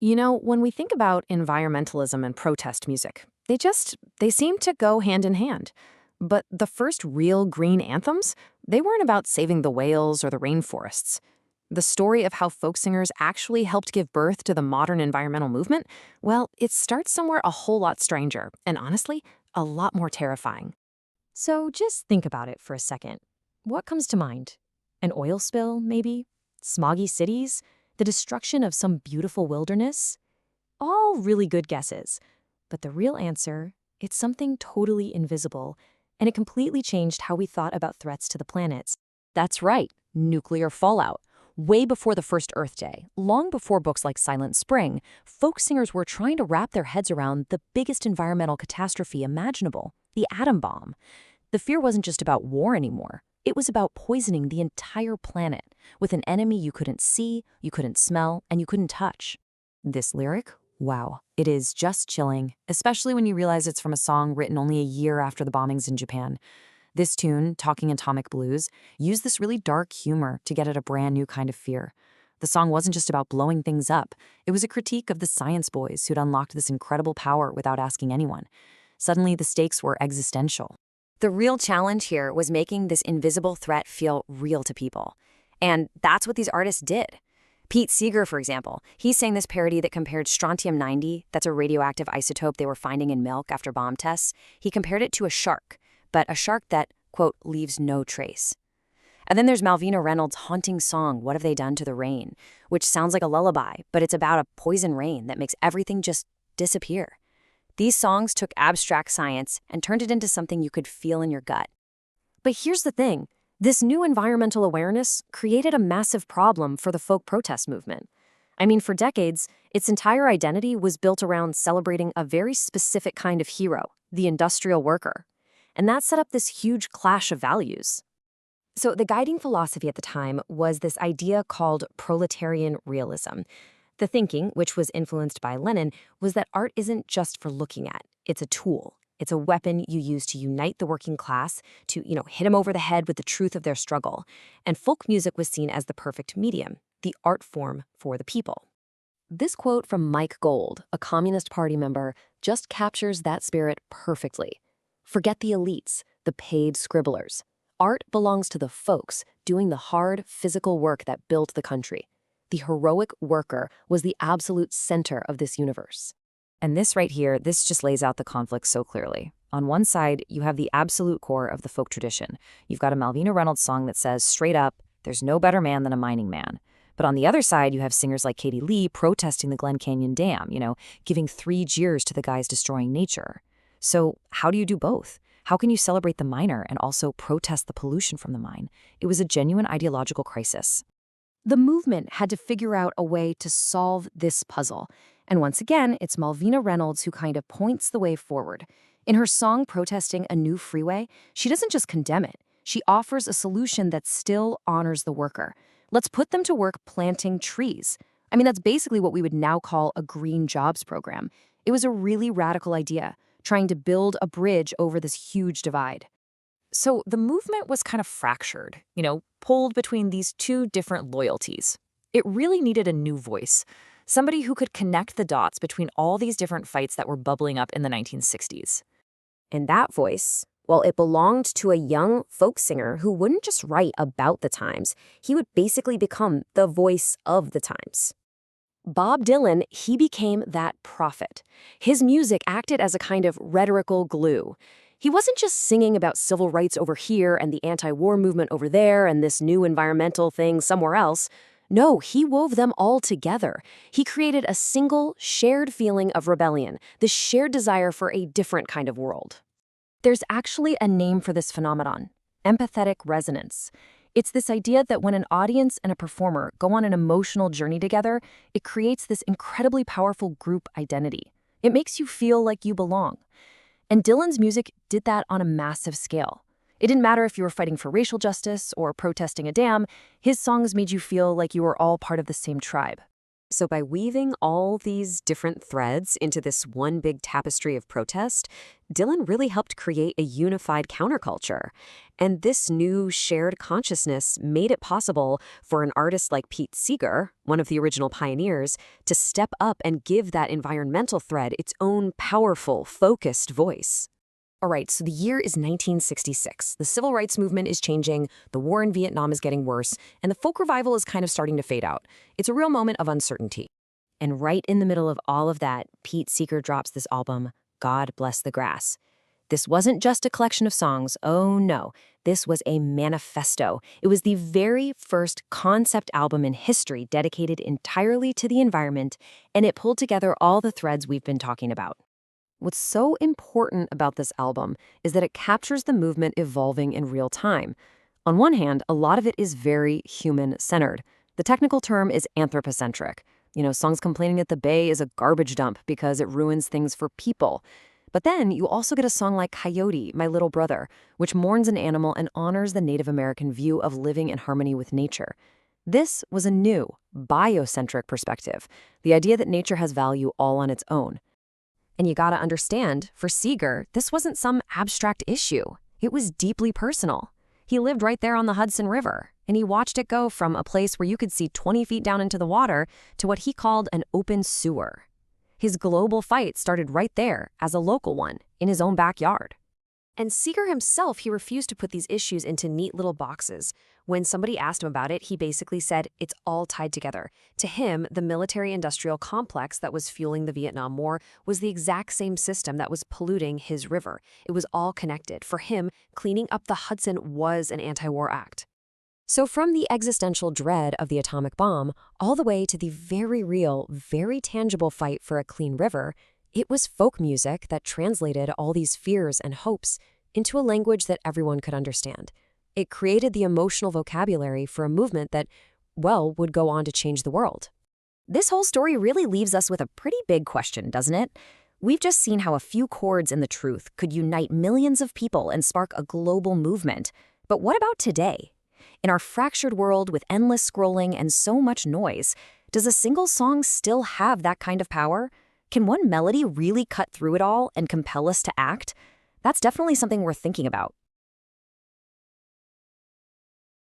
When we think about environmentalism and protest music, they seem to go hand in hand. But the first real green anthems, they weren't about saving the whales or the rainforests. The story of how folk singers actually helped give birth to the modern environmental movement, well, it starts somewhere a whole lot stranger, and honestly, a lot more terrifying. So just think about it for a second. What comes to mind? An oil spill, maybe? Smoggy cities? The destruction of some beautiful wilderness? All really good guesses. But the real answer, it's something totally invisible, and it completely changed how we thought about threats to the planets. That's right, nuclear fallout. Way before the first Earth Day, long before books like Silent Spring, folk singers were trying to wrap their heads around the biggest environmental catastrophe imaginable, the atom bomb. The fear wasn't just about war anymore. It was about poisoning the entire planet with an enemy you couldn't see, you couldn't smell, and you couldn't touch. This lyric? Wow, it is just chilling, especially when you realize it's from a song written only a year after the bombings in Japan. This tune, Talking Atomic Blues, used this really dark humor to get at a brand new kind of fear. The song wasn't just about blowing things up. It was a critique of the science boys who'd unlocked this incredible power without asking anyone. Suddenly, the stakes were existential. The real challenge here was making this invisible threat feel real to people. And that's what these artists did. Pete Seeger, for example, he sang this parody that compared strontium-90, that's a radioactive isotope they were finding in milk after bomb tests, he compared it to a shark, but a shark that, quote, leaves no trace. And then there's Malvina Reynolds' haunting song, What Have They Done to the Rain, which sounds like a lullaby, but it's about a poison rain that makes everything just disappear. These songs took abstract science and turned it into something you could feel in your gut. But here's the thing. This new environmental awareness created a massive problem for the folk protest movement. I mean, for decades, its entire identity was built around celebrating a very specific kind of hero, the industrial worker. And that set up this huge clash of values. So the guiding philosophy at the time was this idea called proletarian realism. The thinking, which was influenced by Lenin, was that art isn't just for looking at. It's a tool. It's a weapon you use to unite the working class, to, hit them over the head with the truth of their struggle. And folk music was seen as the perfect medium, the art form for the people. This quote from Mike Gold, a Communist Party member, just captures that spirit perfectly. Forget the elites, the paid scribblers. Art belongs to the folks doing the hard, physical work that built the country. The heroic worker was the absolute center of this universe. And this right here, this just lays out the conflict so clearly. On one side, you have the absolute core of the folk tradition. You've got a Malvina Reynolds song that says, straight up, there's no better man than a mining man. But on the other side, you have singers like Katie Lee protesting the Glen Canyon Dam, giving 3 jeers to the guys destroying nature. So how do you do both? How can you celebrate the miner and also protest the pollution from the mine? It was a genuine ideological crisis. The movement had to figure out a way to solve this puzzle. And once again, it's Malvina Reynolds who kind of points the way forward. In her song Protesting a New Freeway, she doesn't just condemn it. She offers a solution that still honors the worker. Let's put them to work planting trees. I mean, that's basically what we would now call a green jobs program. It was a really radical idea, trying to build a bridge over this huge divide. So the movement was kind of fractured, pulled between these two different loyalties. It really needed a new voice, somebody who could connect the dots between all these different fights that were bubbling up in the 1960s. And that voice, well, it belonged to a young folk singer who wouldn't just write about the times. He would basically become the voice of the times. Bob Dylan, he became that prophet. His music acted as a kind of rhetorical glue. He wasn't just singing about civil rights over here and the anti-war movement over there and this new environmental thing somewhere else. No, he wove them all together. He created a single, shared feeling of rebellion, the shared desire for a different kind of world. There's actually a name for this phenomenon: empathetic resonance. It's this idea that when an audience and a performer go on an emotional journey together, it creates this incredibly powerful group identity. It makes you feel like you belong. And Dylan's music did that on a massive scale. It didn't matter if you were fighting for racial justice or protesting a dam, his songs made you feel like you were all part of the same tribe. So by weaving all these different threads into this one big tapestry of protest, Dylan really helped create a unified counterculture. And this new shared consciousness made it possible for an artist like Pete Seeger, one of the original pioneers, to step up and give that environmental thread its own powerful, focused voice. All right, so the year is 1966. The civil rights movement is changing, the war in Vietnam is getting worse, and the folk revival is kind of starting to fade out. It's a real moment of uncertainty. And right in the middle of all of that, Pete Seeger drops this album, God Bless the Grass. This wasn't just a collection of songs, oh no. This was a manifesto. It was the very first concept album in history dedicated entirely to the environment, and it pulled together all the threads we've been talking about. What's so important about this album is that it captures the movement evolving in real time. On one hand, a lot of it is very human-centered. The technical term is anthropocentric. Songs complaining that the bay is a garbage dump because it ruins things for people. But then you also get a song like Coyote, My Little Brother, which mourns an animal and honors the Native American view of living in harmony with nature. This was a new, biocentric perspective, the idea that nature has value all on its own. And you gotta understand, for Seeger, this wasn't some abstract issue. It was deeply personal. He lived right there on the Hudson River, and he watched it go from a place where you could see 20 feet down into the water to what he called an open sewer. His global fight started right there as a local one, in his own backyard. And Seeger himself, he refused to put these issues into neat little boxes. When somebody asked him about it, he basically said it's all tied together. To him, the military-industrial complex that was fueling the Vietnam War was the exact same system that was polluting his river. It was all connected. For him, cleaning up the Hudson was an anti-war act. So from the existential dread of the atomic bomb all the way to the very real, very tangible fight for a clean river, it was folk music that translated all these fears and hopes into a language that everyone could understand. It created the emotional vocabulary for a movement that, well, would go on to change the world. This whole story really leaves us with a pretty big question, doesn't it? We've just seen how a few chords in the truth could unite millions of people and spark a global movement. But what about today? In our fractured world with endless scrolling and so much noise, does a single song still have that kind of power? Can one melody really cut through it all and compel us to act? That's definitely something worth thinking about.